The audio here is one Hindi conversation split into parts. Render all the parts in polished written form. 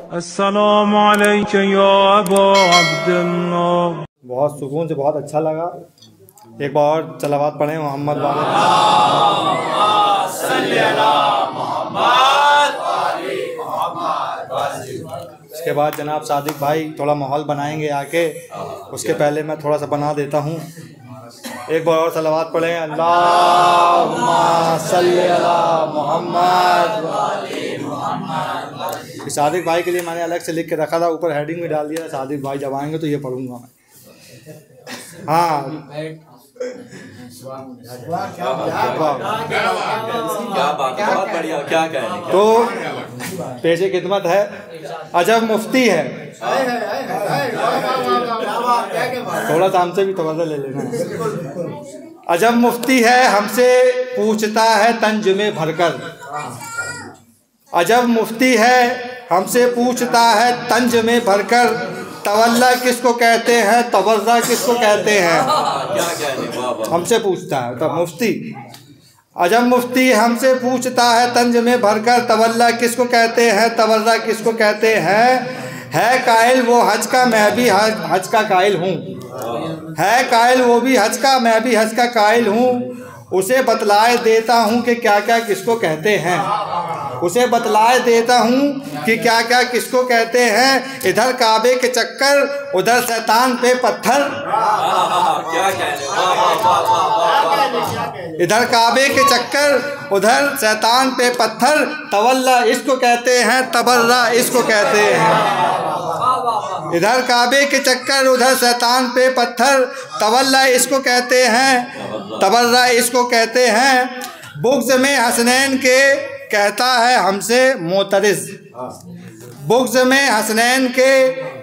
अस्सलामु अलैका या अबा अब्दुल्लाह। बहुत सुकून से बहुत अच्छा लगा। एक बार और सलावत पढ़ें मोहम्मद वाले। इसके बाद जनाब सादिक भाई थोड़ा माहौल बनाएंगे आके, उसके पहले मैं थोड़ा सा बना देता हूँ। एक बार और सलावत पढ़ें। अल्लाहुम्मा सल्ली अला मोहम्मद। सादिक भाई के लिए मैंने अलग से लिख के रखा था, ऊपर हेडिंग में डाल दिया। सादिक भाई जब आएंगे तो ये पढ़ूंगा मैं। हाँ बहुत बढ़िया, क्या कहें। तो पेशे खिदमत है। अजब मुफ्ती है, थोड़ा सा हमसे भी तवज्जो ले लेना। अजब मुफ्ती है हमसे पूछता है तंज में भरकर। अजब मुफ्ती है हमसे पूछता है तंज में भरकर। तवल्ला किसको कहते हैं, तवज़्ज़ा किसको कहते हैं। क्या कहने, हमसे पूछता है तब मुफ्ती। अजब मुफ्ती हमसे पूछता है तंज में भरकर। तवल्ला किसको कहते हैं, तवज़्ज़ा किसको कहते हैं। है कायल वो हज का, मैं भी हज का कायल हूँ। है कायल वो भी हज का, मैं भी हज का कायल हूँ। उसे बतलाए देता हूँ कि क्या क्या किसको कहते हैं। उसे बतलाए देता हूँ कि क्या क्या किसको कहते हैं। इधर काबे के चक्कर, उधर शैतान पे पत्थर। क्या कहने, इधर काबे के चक्कर, उधर शैतान पे पत्थर। तवल्ला इसको कहते हैं, तबर्रा इसको कहते हैं। इधर काबे के चक्कर, उधर शैतान पे पत्थर। तवल्ला इसको कहते हैं, तबर्रा इसको कहते हैं। बुग़्ज़ में हसनैन के कहता है हमसे मोतरिज़। बुग़्ज़ में हसनैन के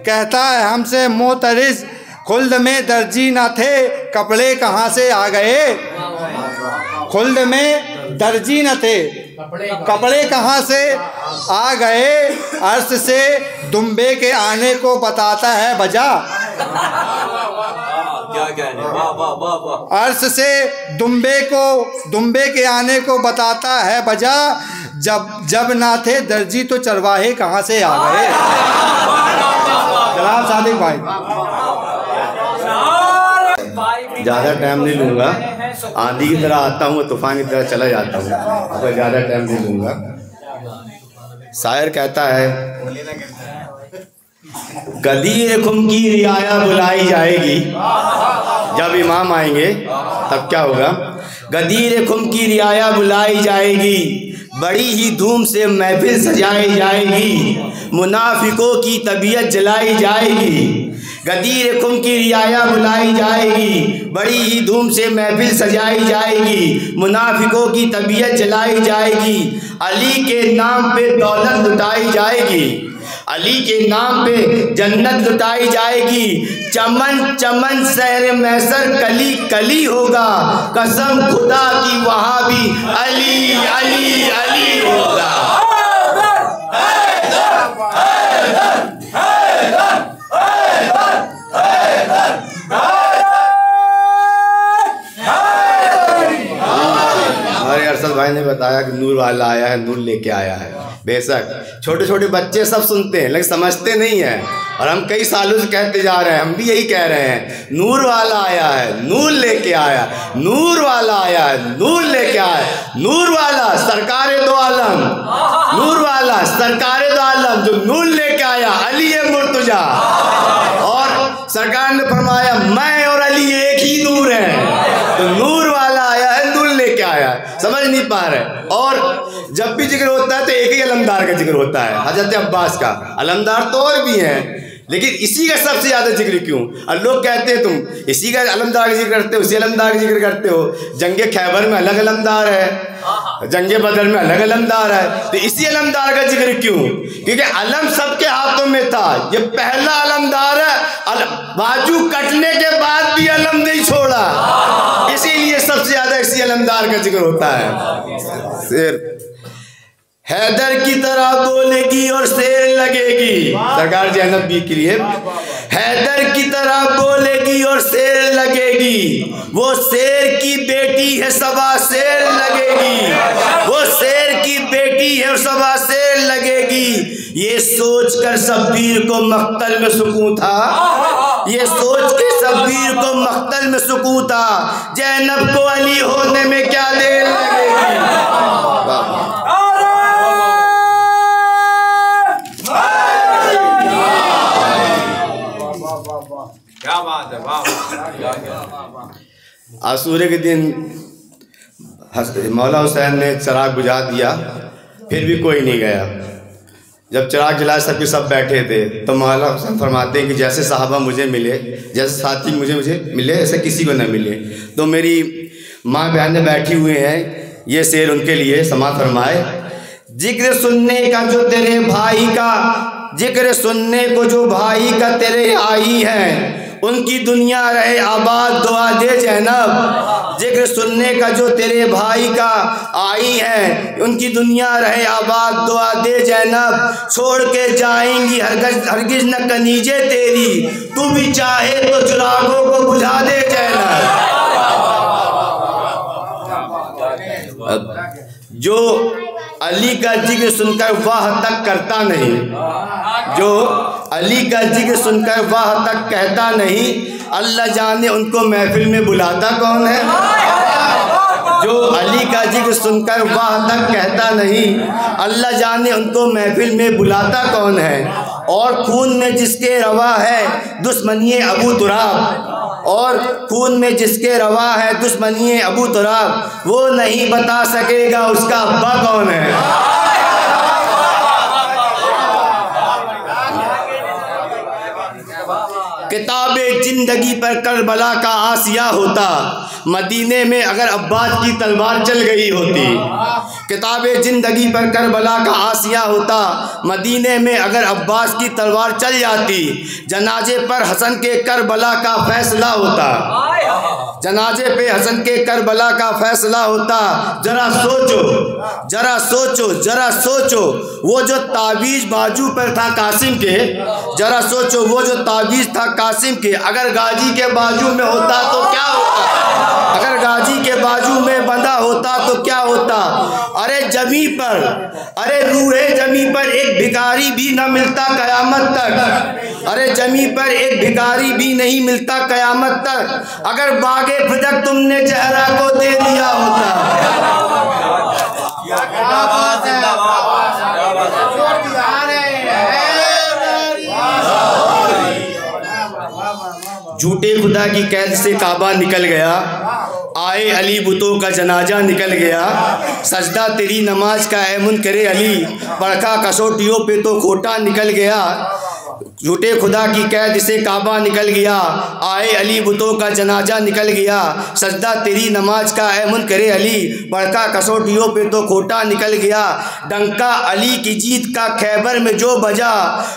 कहता है हमसे मोतरिज़। खुल्द में दर्जी न थे, कपड़े कहाँ से आ गए। खुल्द में दर्जी न थे, कपड़े कहाँ से आ गए। अर्श से दुम्बे के आने को बताता है बजा। क्या कहने, अर्श से दुम्बे के आने को बताता है बजा। जब ना थे दर्जी तो चरवाहे कहाँ से आ गए। जनाब सादिक भाई, ज़्यादा टाइम नहीं लूँगा। आंधी की तरह आता हूँ, तूफान की तरह चला जाता हूँ, तो ज़्यादा टाइम नहीं लूँगा। शायर कहता है, गदीर खुम की रियाया बुलाई जाएगी। जब इमाम आएंगे तब क्या होगा। गदीर खुम की रियाया बुलाई जाएगी, बड़ी ही धूम से महफिल सजाई जाएगी। मुनाफिकों की तबीयत जलाई जाएगी। गदीर खुम की रियाया बुलाई जाएगी, बड़ी ही धूम से महफिल सजाई जाएगी। मुनाफिकों की तबीयत जलाई जाएगी। अली के नाम पे दौलत लुटाई जाएगी। अली के नाम पे जन्नत लुटाई जाएगी। चमन चमन शहर मैसर कली कली होगा। कसम खुदा की वहाँ भी अली अली अली होगा। हमारे अरशद भाई ने बताया कि नूर वाला आया है, नूर लेके आया है। बेशक छोटे छोटे बच्चे सब सुनते हैं लेकिन समझते नहीं हैं, और हम कई सालों से कहते जा रहे हैं, हम भी यही कह रहे हैं, नूर वाला आया है, नूर लेके आया। नूर वाला आया है, नूर लेके आया। नूर वाला सरकारे दो आलम, नूर वाला सरकारे दो आलम जो नूर लेके आया, अली मुर्तजा। और सरकार ने फरमाया मैं और अली एक ही नूर है। तो नूर वाला आया है, नूर लेके आया है। समझ नहीं पा रहे। और जब भी जिक्र होता है तो एक ही अलमदार का जिक्र होता है, हजरत अब्बास का। अलमदार तो और भी हैं, लेकिन इसी का सबसे ज़्यादा जिक्र क्यों। और लोग कहते हैं तुम इसी का अलमदार का जिक्र करते हो, इसी अलमदार का जिक्र करते हो। जंगे खैबर में अलग अलमदार है, जंगे बदर में अलग अलमदार है, तो इसी अलमदार का जिक्र क्यों। क्योंकि अलम सबके हाथों में था। ये पहला अलमदार है, बाजू कटने के बाद भी अलम नहीं छोड़ा, इसीलिए सबसे ज़्यादा इसी अलमदार का जिक्र होता है। शेर हैदर की तरह बोलेगी और शेर लगेगी। सरकार जैनब भी के लिए हैदर की तरह बोलेगी और शेर लगेगी। वो शेर की बेटी है, सबा शेर लगेगी। वो शेर की बेटी बेटी है और सवा शेर लगेगी। ये सोच कर शब्बीर को मख्तल में सुकून था, ये सोच के शब्बीर को मख्तल में सुकून था, ज़ैनब को अली होने में क्या देर लगेगी। क्या बात है, वाह। आशूरे के दिन मौला हुसैन ने चिराग बुझा दिया, फिर भी कोई नहीं गया। जब चिराग जलाए सबके सब बैठे थे तो मौला हुसैन फरमाते हैं कि जैसे साहबा मुझे मिले, जैसे साथी मुझे मिले, ऐसे किसी को न मिले। तो मेरी माँ बहनें बैठी हुए हैं, ये शेर उनके लिए समाअत फरमाए। जिक्र सुनने का जो तेरे भाई का, जिक्र सुनने को जो भाई का तेरे आई है, उनकी दुनिया रहे आबाद दुआ दे ज़ैनब। जिक्र सुनने का जो तेरे भाई का आई है, उनकी दुनिया रहे आबाद दुआ दे ज़ैनब। छोड़ के जाएंगी हरगिज़ न कनीजे तेरी, तू भी चाहे तो चिरागों को बुझा दे ज़ैनब। जो अली का जिक्र सुनकर वाह तक करता नहीं, जो अली का जिक्र सुनकर वाह तक कहता नहीं, अल्लाह जाने उनको महफिल में बुलाता कौन है। जो अली का जिक्र सुनकर वाह तक कहता नहीं, अल्लाह जाने उनको महफिल में बुलाता कौन है। और खून में जिसके रवा है दुश्मनी अबू तुराब, और खून में जिसके रवा है दुश्मनी अबू तुराब, वो नहीं बता सकेगा उसका अब्बा कौन है। किताबे जिंदगी पर करबला का आसिया होता, मदीने में अगर अब्बास की तलवार चल गई होती। किताबे जिंदगी पर करबला का आसिया होता, मदीने में अगर अब्बास की तलवार चल जाती। जनाजे पर हसन के करबला का फैसला होता, जनाजे पे हसन के करबला का फैसला होता। जरा सोचो, जरा सोचो, जरा सोचो, वो जो ताबीज़ बाजू पर था कासिम के, जरा सोचो वो जो ताबीज़ था कासिम के, अगर गाजी के बाजू में होता तो क्या होता। अगर गाजी के बाजू में बंधा होता तो क्या होता। अरे जमी पर, अरे रूहे जमी पर एक भिखारी भी न मिलता कयामत तक। अरे जमी पर एक भिखारी भी नहीं मिलता कयामत तक, अगर बागे फदक तुमने जहरा को दे दिया होता। झूठे खुदा की कैद से काबा निकल गया, आए अली बुतों का जनाजा निकल गया। सजदा तेरी नमाज का ऐ मुनकरे अली, पड़खा कसौटियों पे तो खोटा निकल गया। झूठे खुदा की कैद से काबा निकल गया, आए अली बुतों का जनाजा निकल गया। सजदा तेरी नमाज का ऐ मुनकरे अली, पड़खा कसौटियों पे तो खोटा निकल गया। डंका अली की जीत का खैबर में जो बजा,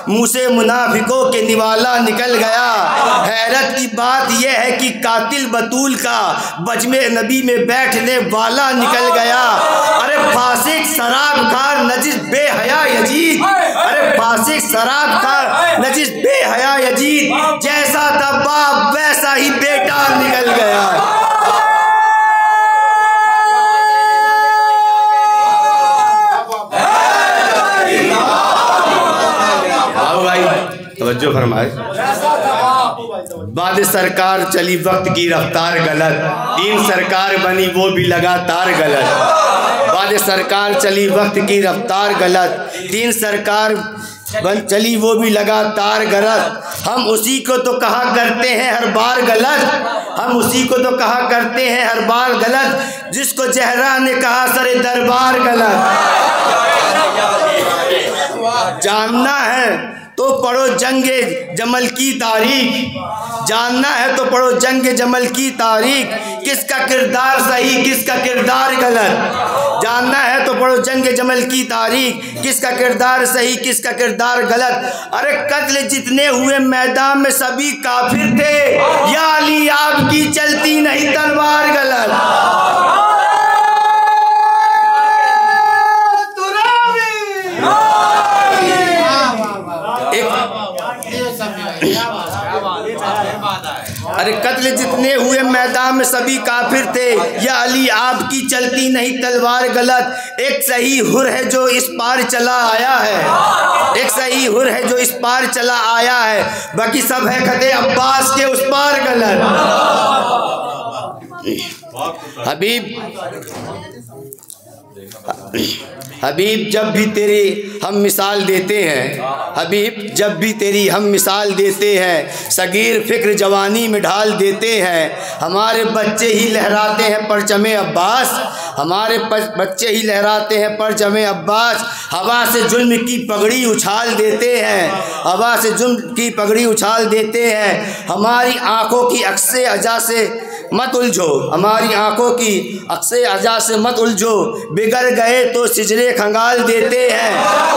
मुँह से मुनाफिकों के निवाला निकल गया। हैरत की बात यह है कि कातिल बतूल का बजमे नबी में बैठने वाला निकल गया। अरे फासिक शराबखार नजिस बेहया यजीद, अरे फासिक शराबखार नजिस बेहया यजीद, जैसा था बाप वैसा ही बेटा निकल गया। आओ भाई तवज्जो फरमाए। बाद सरकार चली वक्त की रफ्तार गलत, तीन सरकार बनी वो भी लगातार गलत। बाद सरकार चली वक्त की रफ्तार गलत, तीन सरकार चली वो भी लगातार गलत। हम उसी को तो कहा करते हैं हर बार गलत, हम उसी को तो कहा करते हैं हर बार गलत, जिसको जहरा ने कहा सरे दरबार गलत। जानना है तो पढ़ो जंगे जमल की तारीख, जानना है तो पढ़ो जंगे जमल की तारीख, किसका किरदार सही किसका किरदार गलत। जानना है तो पढ़ो जंगे जमल की तारीख, किसका किरदार सही किसका किरदार गलत। अरे कत्ल जितने हुए मैदान में सभी काफिर थे, या अली आपकी चलती नहीं तलवार गलत। अरे कत्ल जितने हुए मैदान में सभी काफिर थे, या अली आपकी चलती नहीं तलवार गलत, एक सही हुर है जो इस पार चला आया है, एक सही हुर है जो इस पार चला आया है, बाकी सब है खते अब्बास के उस पार गलत। हबीब जब भी तेरी हम मिसाल देते हैं, हबीब जब भी तेरी हम मिसाल देते हैं, सगीर फिक्र जवानी में ढाल देते हैं, हमारे बच्चे ही लहराते हैं परचमे अब्बास, हमारे बच्चे ही लहराते हैं परचमे अब्बास, हवा से जुल्म की पगड़ी उछाल देते हैं, हवा से जुल्म की पगड़ी उछाल देते हैं, हमारी आंखों की अक्से अजा से मत उलझो, हमारी आंखों की अक्से अजा से मत उलझो, बिगड़ गए तो सिजरे खंगाल देते हैं,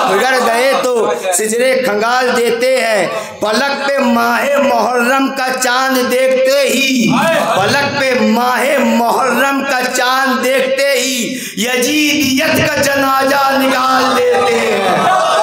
बिगड़ गए तो सिजरे खंगाल देते हैं, पलक पे माहे मुहर्रम का चांद देखते ही, पलक पे माहे मुहर्रम का चांद देखते ही यजीदियत का जनाजा निकाल देते हैं।